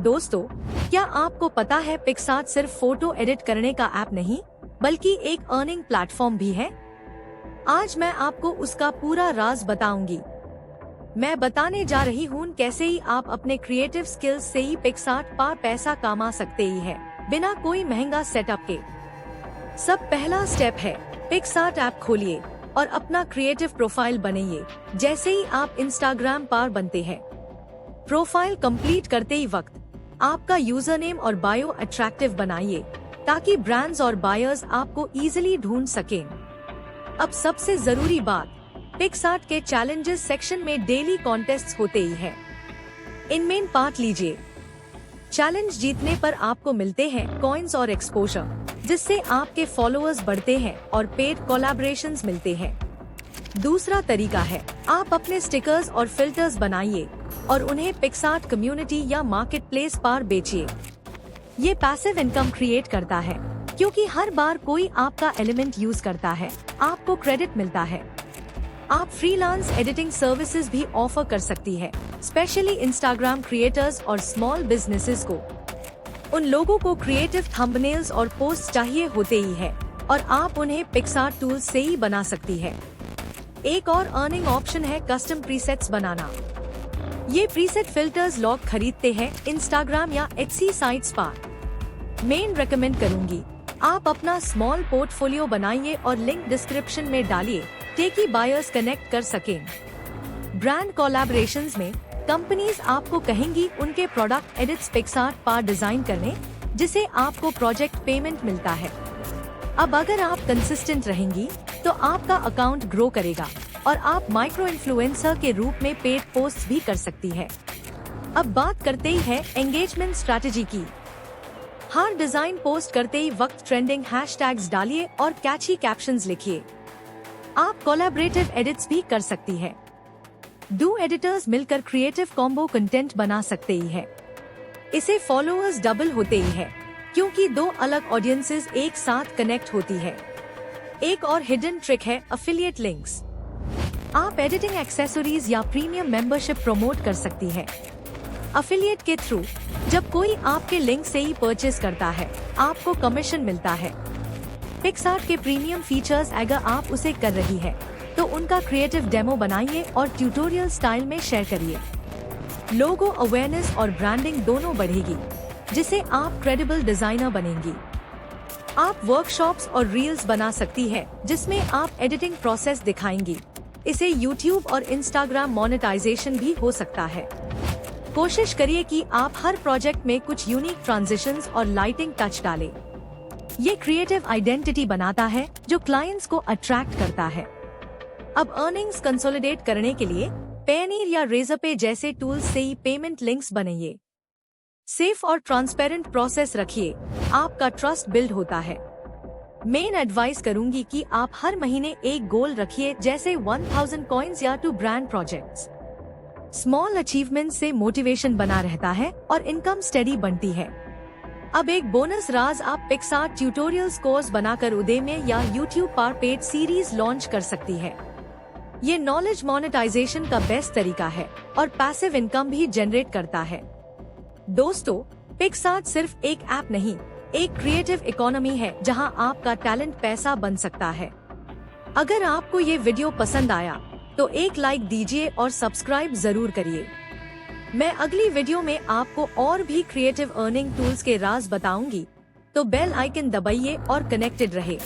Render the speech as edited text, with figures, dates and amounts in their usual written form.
दोस्तों, क्या आपको पता है पिक्सआर्ट सिर्फ फोटो एडिट करने का ऐप नहीं बल्कि एक अर्निंग प्लेटफॉर्म भी है। आज मैं आपको उसका पूरा राज बताऊंगी। मैं बताने जा रही हूँ कैसे ही आप अपने क्रिएटिव स्किल्स से ही पिक्सआर्ट पर पैसा कमा सकते ही है बिना कोई महंगा सेटअप के। सब पहला स्टेप है, पिक्सआर्ट ऐप खोलिए और अपना क्रिएटिव प्रोफाइल बनाइए। जैसे ही आप इंस्टाग्राम पर बनते हैं, प्रोफाइल कंप्लीट करते ही वक्त आपका यूजर नेम और बायो अट्रैक्टिव बनाइए ताकि ब्रांड्स और बायर्स आपको इजीली ढूंढ सकें। अब सबसे जरूरी बात, पिक्सआर्ट के चैलेंजेस सेक्शन में डेली कॉन्टेस्ट्स होते ही है। इनमें पार्ट लीजिए। चैलेंज जीतने पर आपको मिलते हैं कॉइन्स और एक्सपोजर, जिससे आपके फॉलोअर्स बढ़ते हैं और पेड कोलैबोरेशंस मिलते हैं। दूसरा तरीका है, आप अपने स्टिकर्स और फिल्टर्स बनाइए और उन्हें पिक्सआर्ट कम्युनिटी या मार्केट प्लेस पर बेचिए। ये पैसिव इनकम क्रिएट करता है क्योंकि हर बार कोई आपका एलिमेंट यूज करता है, आपको क्रेडिट मिलता है। आप फ्रीलांस एडिटिंग सर्विसेज भी ऑफर कर सकती है, स्पेशली इंस्टाग्राम क्रिएटर्स और स्मॉल बिजनेसेस को। उन लोगों को क्रिएटिव थंबनेल्स और पोस्ट चाहिए होते ही है और आप उन्हें पिक्सआर्ट टूल्स से ही बना सकती है। एक और अर्निंग ऑप्शन है कस्टम प्रीसेट्स बनाना। ये प्रीसेट फिल्टर्स लोग खरीदते हैं इंस्टाग्राम या एटसी साइट्स पर। मैं रेकमेंड करूंगी आप अपना स्मॉल पोर्टफोलियो बनाइए और लिंक डिस्क्रिप्शन में डालिए ताकि बायर्स कनेक्ट कर सकें। ब्रांड कोलैबोरेशंस में कंपनीज आपको कहेंगी उनके प्रोडक्ट एडिट्स पिक्सआर्ट पर डिजाइन करने, जिसे आपको प्रोजेक्ट पेमेंट मिलता है। अब अगर आप कंसिस्टेंट रहेंगी तो आपका अकाउंट ग्रो करेगा और आप माइक्रो इन्फ्लुएंसर के रूप में पेड पोस्ट भी कर सकती है। अब बात करते ही है एंगेजमेंट स्ट्रैटेजी की। हर डिजाइन पोस्ट करते ही वक्त ट्रेंडिंग हैशटैग्स डालिए और कैची कैप्शंस लिखिए। आप कोलैबोरेटिव एडिट्स भी कर सकती है। दो एडिटर्स मिलकर क्रिएटिव कॉम्बो कंटेंट बना सकते ही है। इसे फॉलोअर्स डबल होते ही है क्योंकि दो अलग ऑडियंसेस एक साथ कनेक्ट होती है। एक और हिडन ट्रिक है अफिलिएट लिंक्स। आप एडिटिंग एक्सेसरीज या प्रीमियम मेंबरशिप प्रमोट कर सकती है। अफिलिएट के थ्रू जब कोई आपके लिंक से ही परचेज करता है, आपको कमीशन मिलता है। पिक्सआर्ट के प्रीमियम फीचर्स अगर आप उसे कर रही है तो उनका क्रिएटिव डेमो बनाइए और ट्यूटोरियल स्टाइल में शेयर करिए। लोगो अवेयरनेस और ब्रांडिंग दोनों बढ़ेगी, जिसे आप क्रेडिबल डिजाइनर बनेंगी। आप वर्कशॉप्स और रील्स बना सकती है जिसमें आप एडिटिंग प्रोसेस दिखाएंगी। इसे यूट्यूब और इंस्टाग्राम मोनेटाइजेशन भी हो सकता है। कोशिश करिए कि आप हर प्रोजेक्ट में कुछ यूनिक ट्रांजिशंस और लाइटिंग टच डालें। ये क्रिएटिव आइडेंटिटी बनाता है जो क्लाइंट्स को अट्रैक्ट करता है। अब अर्निंग्स कंसोलिडेट करने के लिए पेयरनीर या रेजरपे जैसे टूल्स से ही पेमेंट लिंक्स बनाइए। सेफ और ट्रांसपेरेंट प्रोसेस रखिए, आपका ट्रस्ट बिल्ड होता है। मैं एडवाइस करूंगी कि आप हर महीने एक गोल रखिए, जैसे 1000 कॉइन्स या 2 ब्रांड प्रोजेक्ट्स। स्मॉल अचीवमेंट से मोटिवेशन बना रहता है और इनकम स्टेडी बनती है। अब एक बोनस राज, आप पिक्सआर्ट ट्यूटोरियल्स कोर्स बनाकर उदेमे या यूट्यूब पर पेड सीरीज लॉन्च कर सकती है। ये नॉलेज मोनेटाइजेशन का बेस्ट तरीका है और पैसिव इनकम भी जनरेट करता है। दोस्तों, पिक्सआर्ट सिर्फ एक ऐप नहीं, एक क्रिएटिव इकोनॉमी है जहां आपका टैलेंट पैसा बन सकता है। अगर आपको ये वीडियो पसंद आया तो एक लाइक दीजिए और सब्सक्राइब जरूर करिए। मैं अगली वीडियो में आपको और भी क्रिएटिव अर्निंग टूल्स के राज बताऊंगी, तो बेल आइकन दबाइए और कनेक्टेड रहे।